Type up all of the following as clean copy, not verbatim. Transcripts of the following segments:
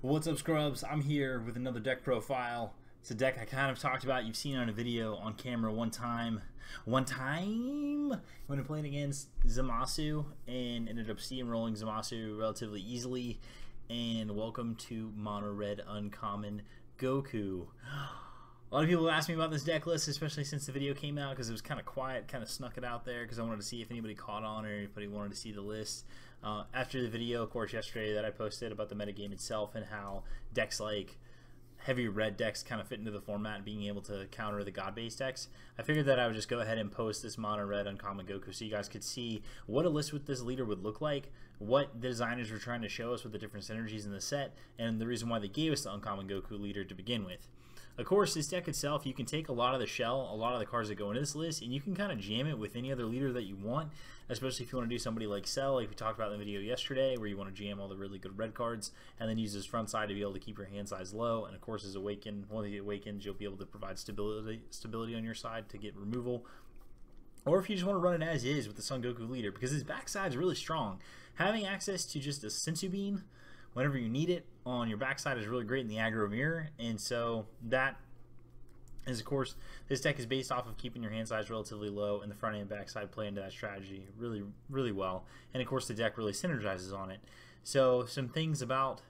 What's up, Scrubs? I'm here with another deck profile. It's a deck I kind of talked about. You've seen it on a video on camera one time when I played against Zamasu and ended up steamrolling Zamasu relatively easily. And welcome to Mono Red Uncommon Goku. A lot of people asked me about this deck list, especially since the video came out, because it was kind of quiet, kind of snuck it out there because I wanted to see if anybody caught on or anybody wanted to see the list. After the video, of course, yesterday that I posted about the metagame itself and how decks like heavy red decks kind of fit into the format and being able to counter the god-based decks, I figured that I would just go ahead and post this Mono Red Uncommon Goku so you guys could see what a list with this leader would look like, what the designers were trying to show us with the different synergies in the set, and the reason why they gave us the Uncommon Goku leader to begin with. Of course, this deck itself, you can take a lot of the shell, a lot of the cards that go into this list, and you can kind of jam it with any other leader that you want, especially if you want to do somebody like Cell, like we talked about in the video yesterday, where you want to jam all the really good red cards, and then use this front side to be able to keep your hand size low, and of course, as Awaken, one of the Awakens, you'll be able to provide stability on your side to get removal. Or if you just want to run it as is with the Son Goku leader, because his backside is really strong. Having access to just a Sensu Bean whenever you need it on your backside is really great in the aggro mirror, and so that is, of course, this deck is based off of keeping your hand size relatively low, and the front and backside play into that strategy really well, and of course the deck really synergizes on it. So some things about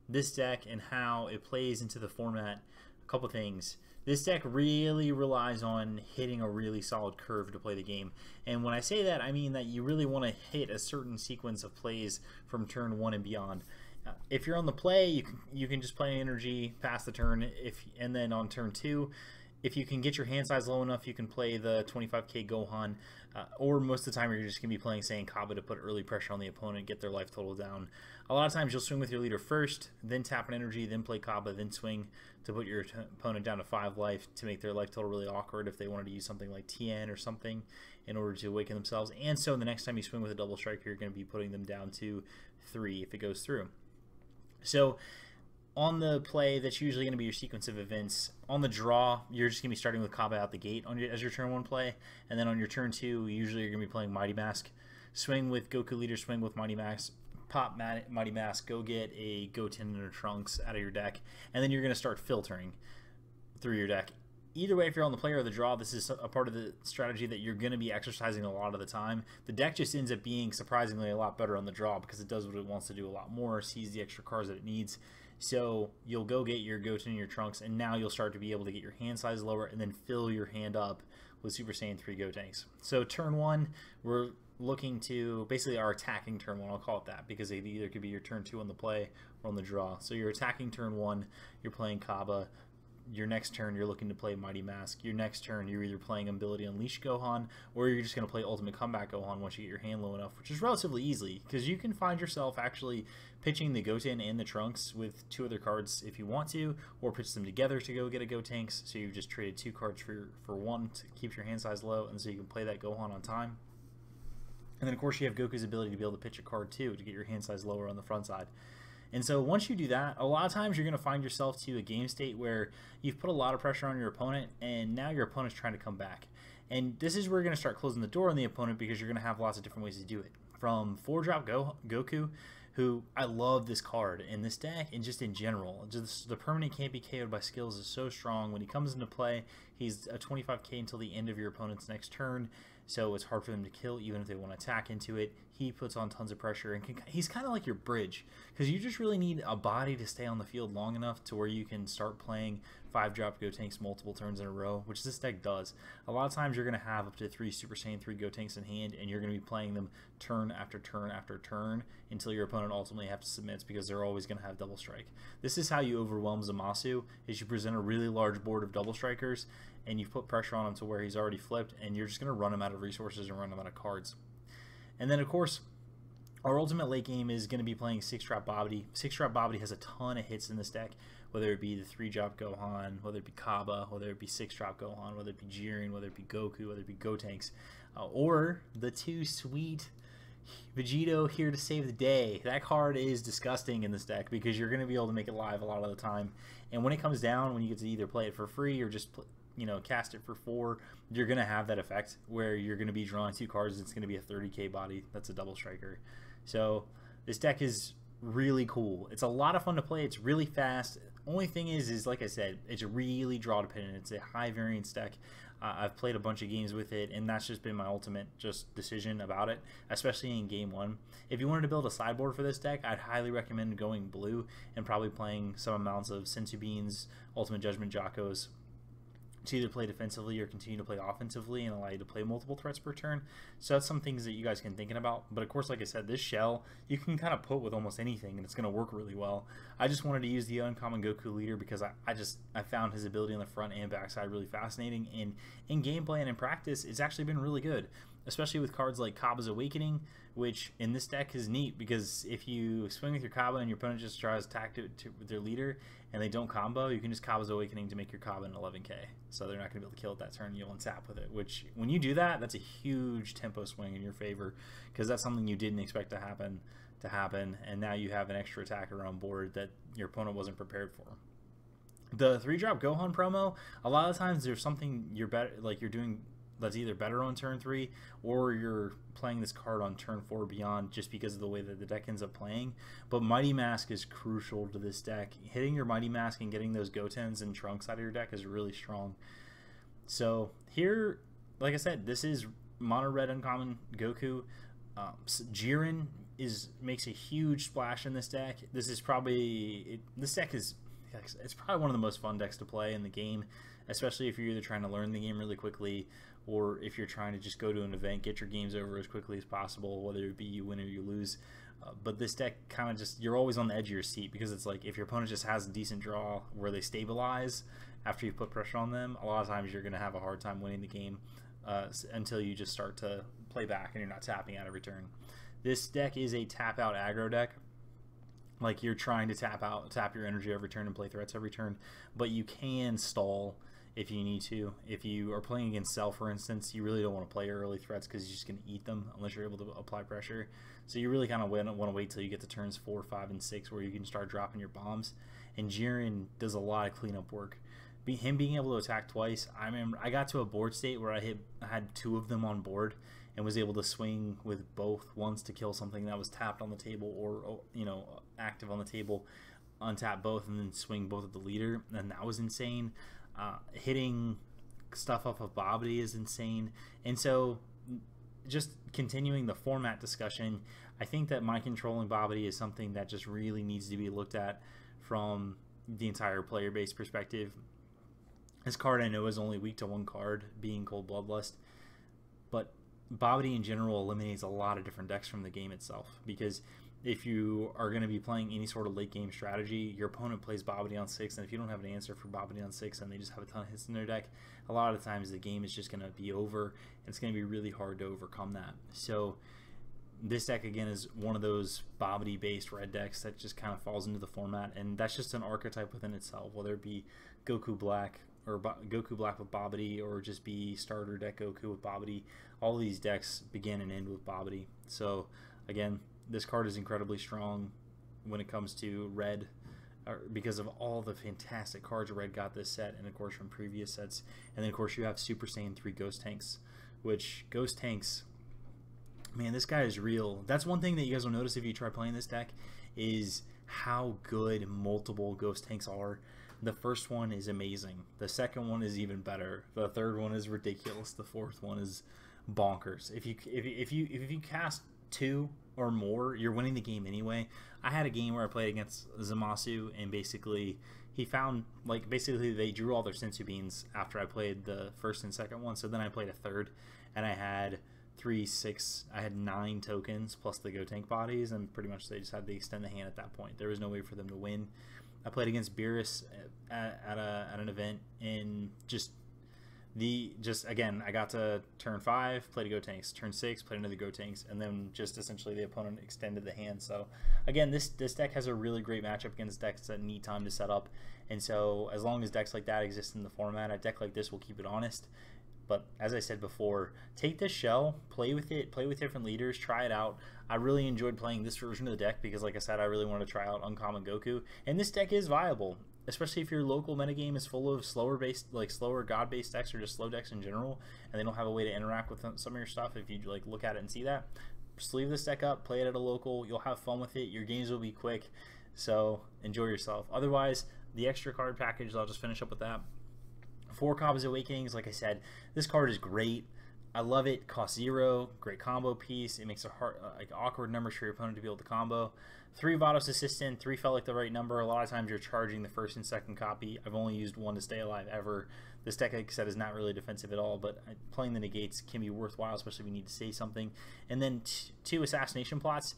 this deck and how it plays into the format, a couple things. This deck really relies on hitting a really solid curve to play the game. And when I say that, I mean that you really want to hit a certain sequence of plays from turn 1 and beyond. If you're on the play, you can just play energy past the turn, and then on turn 2, if you can get your hand size low enough, you can play the 25k Gohan, or most of the time you're just going to be playing Saiyan Kaba to put early pressure on the opponent, get their life total down. A lot of times you'll swing with your leader first, then tap an energy, then play Kaba, then swing to put your opponent down to 5 life to make their life total really awkward if they wanted to use something like TN or something in order to awaken themselves. And so the next time you swing with a double striker, you're going to be putting them down to 3 if it goes through. So on the play, that's usually going to be your sequence of events. On the draw, you're just going to be starting with Kaba out the gate as your turn 1 play, and then on your turn 2, usually you're going to be playing Mighty Mask. Swing with Goku leader, swing with Mighty Mask, pop Mighty Mask, go get a Goten or Trunks out of your deck, and then you're going to start filtering through your deck. Either way, if you're on the play or the draw, this is a part of the strategy that you're going to be exercising a lot of the time. The deck just ends up being surprisingly a lot better on the draw because it does what it wants to do a lot more, sees the extra cards that it needs. So you'll go get your Goten and your Trunks, and now you'll start to be able to get your hand size lower and then fill your hand up with Super Saiyan 3 Gotenks. So turn 1, we're looking to basically our attacking turn 1, I'll call it that, because it either could be your turn 2 on the play or on the draw. So you're attacking turn 1, you're playing Kaba. Your next turn, you're looking to play Mighty Mask. Your next turn, you're either playing Ability Unleash Gohan, or you're just going to play Ultimate Comeback Gohan once you get your hand low enough, which is relatively easy, because you can find yourself actually pitching the Goten and the Trunks with 2 other cards if you want to, or pitch them together to go get a Gotenks, so you've just traded 2 cards for 1 to keep your hand size low, and so you can play that Gohan on time. And then, of course, you have Goku's ability to be able to pitch a card, too, to get your hand size lower on the front side. And so once you do that, a lot of times you're going to find yourself to a game state where you've put a lot of pressure on your opponent, and now your opponent's trying to come back. And this is where you're going to start closing the door on the opponent, because you're going to have lots of different ways to do it. From 4-drop Goku, who I love this card in this deck and just in general. Just the permanent can't be KO'd by skills is so strong. When he comes into play, he's a 25k until the end of your opponent's next turn, so it's hard for them to kill even if they want to attack into it. He puts on tons of pressure, and he's kind of like your bridge, because you just really need a body to stay on the field long enough to where you can start playing 5-drop Gotenks multiple turns in a row, which this deck does. A lot of times you're going to have up to 3 Super Saiyan 3 Gotenks in hand, and you're going to be playing them turn after turn after turn until your opponent ultimately has to submit, because they're always going to have double strike. This is how you overwhelm Zamasu, is you present a really large board of double strikers, and you put pressure on him to where he's already flipped, and you're just going to run him out of resources and run him out of cards. And then, of course, our ultimate late game is going to be playing 6-drop Babidi. 6-drop Babidi has a ton of hits in this deck, whether it be the 3-drop Gohan, whether it be Kaba, whether it be 6-drop Gohan, whether it be Jiren, whether it be Goku, whether it be Gotenks, or the 2 sweet Vegito Here to Save the Day. That card is disgusting in this deck because you're going to be able to make it live a lot of the time. And when it comes down, when you get to either play it for free or just cast it for 4, you're going to have that effect where you're going to be drawing 2 cards. It's going to be a 30k body. That's a double striker. So this deck is really cool. It's a lot of fun to play. It's really fast. Only thing is like I said, it's really draw dependent. It's a high variance deck. I've played a bunch of games with it, and that's just been my ultimate just decision about it, especially in game one. If you wanted to build a sideboard for this deck, I'd highly recommend going blue and probably playing some amounts of Sensu Beans, Ultimate Judgment Jocos, to either play defensively or continue to play offensively and allow you to play multiple threats per turn. So that's some things that you guys can thinking about. But of course, like I said, this shell you can kind of put with almost anything and it's going to work really well. I just wanted to use the uncommon Goku leader because I found his ability on the front and backside really fascinating, and in gameplay and in practice it's actually been really good, especially with cards like Kaba's Awakening, which in this deck is neat because if you swing with your Kaba and your opponent just tries to attack with their leader and they don't combo, you can just Kaba's Awakening to make your Kaba an 11k. So they're not going to be able to kill it that turn. You'll untap with it, which when you do that, that's a huge tempo swing in your favor because that's something you didn't expect to happen, and now you have an extra attacker on board that your opponent wasn't prepared for. The 3-drop Gohan promo, a lot of times there's something you're doing that's either better on turn 3 or you're playing this card on turn 4 beyond just because of the way that the deck ends up playing. But Mighty Mask is crucial to this deck. Hitting your Mighty Mask and getting those Gotens and Trunks out of your deck is really strong. So here, like I said, this is Mono Red Uncommon Goku. Jiren makes a huge splash in this deck. This is probably it's probably one of the most fun decks to play in the game, especially if you're either trying to learn the game really quickly or if you're trying to just go to an event, get your games over as quickly as possible, whether it be you win or you lose. But this deck kind of just, you're always on the edge of your seat because it's like if your opponent just has a decent draw where they stabilize after you put pressure on them, a lot of times you're going to have a hard time winning the game until you just start to play back and you're not tapping out every turn. This deck is a tap out aggro deck. Like you're trying to tap your energy every turn and play threats every turn, but you can stall if you need to. If you are playing against Cell, for instance, you really don't want to play early threats because you're just going to eat them unless you're able to apply pressure. So you really kind of want to wait till you get to turns 4, 5, and 6 where you can start dropping your bombs. And Jiren does a lot of cleanup work. Him being able to attack twice, I remember I got to a board state where I had 2 of them on board and was able to swing with both, once to kill something that was tapped on the table or active on the table, untap both and then swing both at the leader, and that was insane. Hitting stuff off of Babidi is insane. And so just continuing the format discussion, I think that my controlling Babidi is something that just really needs to be looked at from the entire player base perspective. This card I know is only weak to one card, being Cold Bloodlust, but Babidi in general eliminates a lot of different decks from the game itself, because if you are going to be playing any sort of late game strategy, your opponent plays Babidi on 6, and if you don't have an answer for Babidi on 6 and they just have a ton of hits in their deck, a lot of the times the game is just going to be over, and it's going to be really hard to overcome that. So this deck again is one of those Babidi based red decks that just kind of falls into the format, and that's just an archetype within itself, whether it be Goku Black or Goku Black with Babidi, or just be starter deck Goku with Babidi. All of these decks begin and end with Babidi. So again, this card is incredibly strong when it comes to red, because of all the fantastic cards red got this set, and of course from previous sets. And then of course you have Super Saiyan 3 Ghost Tanks, which Ghost Tanks, man, this guy is real. That's one thing that you guys will notice if you try playing this deck, is how good multiple Ghost Tanks are. The first one is amazing. The second one is even better. The third one is ridiculous. The fourth one is bonkers. If you cast 2 or more, you're winning the game anyway. I had a game where I played against Zamasu, and basically he found, like, basically they drew all their Sensu Beans after I played the first and second one. So then I played a third, and I had 3, 6, I had 9 tokens plus the Gotenk bodies, and pretty much they just had to extend the hand at that point. There was no way for them to win. I played against Beerus at an event, and again, I got to turn 5, played a Gotenks, turn 6, played another Gotenks, and then just essentially the opponent extended the hand. So again, this deck has a really great matchup against decks that need time to set up, and so as long as decks like that exist in the format, a deck like this will keep it honest. But as I said before, take this shell, play with it, play with different leaders, try it out. I really enjoyed playing this version of the deck because, like I said, I really wanted to try out Uncommon Goku. And this deck is viable, especially if your local metagame is full of slower god-based decks or just slow decks in general, and they don't have a way to interact with some of your stuff. If you look at it and see that, sleeve this deck up, play it at a local. You'll have fun with it. Your games will be quick, so enjoy yourself. Otherwise, the extra card package, I'll just finish up with that. 4 copies of Awakenings. Like I said, this card is great. I love it. Costs 0. Great combo piece. It makes a hard, like awkward numbers for your opponent to be able to combo. 3 Vados Assistant. 3 felt like the right number. A lot of times you're charging the first and second copy. I've only used 1 to stay alive ever. This deck, like I said, is not really defensive at all, but playing the negates can be worthwhile, especially if you need to say something. And then 2 Assassination Plots.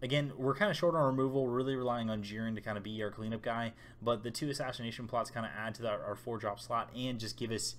Again, we're kind of short on removal. We're really relying on Jiren to kind of be our cleanup guy, but the 2 Assassination Plots kind of add to our 4-drop slot and just give us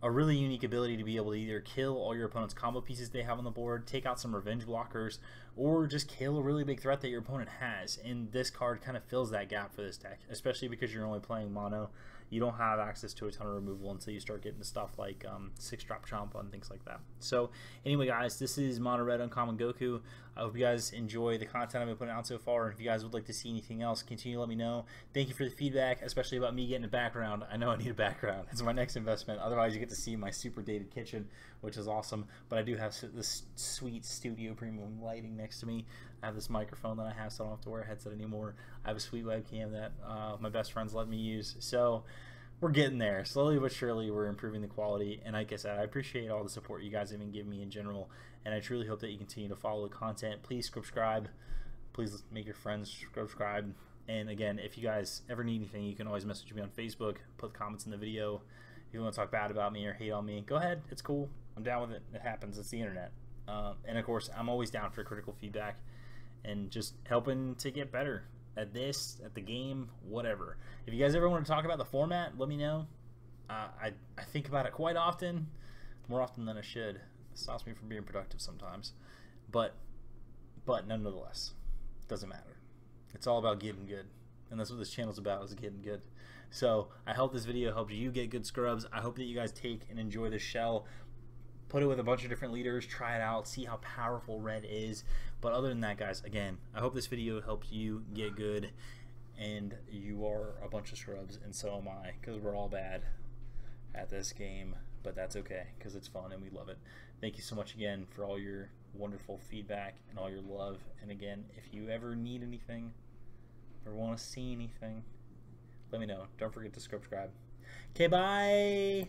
a really unique ability to be able to either kill all your opponent's combo pieces they have on the board, take out some revenge blockers, or just kill a really big threat that your opponent has. And this card kind of fills that gap for this deck, especially because you're only playing mono. You don't have access to a ton of removal until you start getting to stuff like 6-drop Champa and things like that. So anyway, guys, this is Mono Red Uncommon Goku. I hope you guys enjoy the content I've been putting out so far, and if you guys would like to see anything else, continue to let me know. Thank you for the feedback, especially about me getting a background. I know I need a background. It's my next investment. Otherwise, you get to see my super dated kitchen, which is awesome. But I do have this sweet studio premium lighting next to me. I have this microphone that I have, so I don't have to wear a headset anymore. I have a sweet webcam that my best friends let me use. So we're getting there. Slowly but surely, we're improving the quality. And like I said, I appreciate all the support you guys have been giving me in general. And I truly hope that you continue to follow the content. Please subscribe. Please make your friends subscribe. And again, if you guys ever need anything, you can always message me on Facebook. Put comments in the video. If you want to talk bad about me or hate on me, go ahead. It's cool. I'm down with it. It happens. It's the internet. And of course, I'm always down for critical feedback and just helping to get better at this, at the game, whatever. If you guys ever want to talk about the format, let me know. I think about it quite often, more often than I should. It stops me from being productive sometimes, but nonetheless, it doesn't matter. It's all about getting good, and that's what this channel's about, is getting good. So I hope this video helps you get good scrubs. I hope that you guys take and enjoy this shell. Put it with a bunch of different leaders, try it out, see how powerful red is. But other than that, guys, again, I hope this video helps you get good, and you are a bunch of scrubs, and so am I, because we're all bad at this game, but that's okay, because it's fun and we love it. Thank you so much again for all your wonderful feedback and all your love. And again, if you ever need anything or want to see anything, let me know. Don't forget to subscribe. Okay, bye!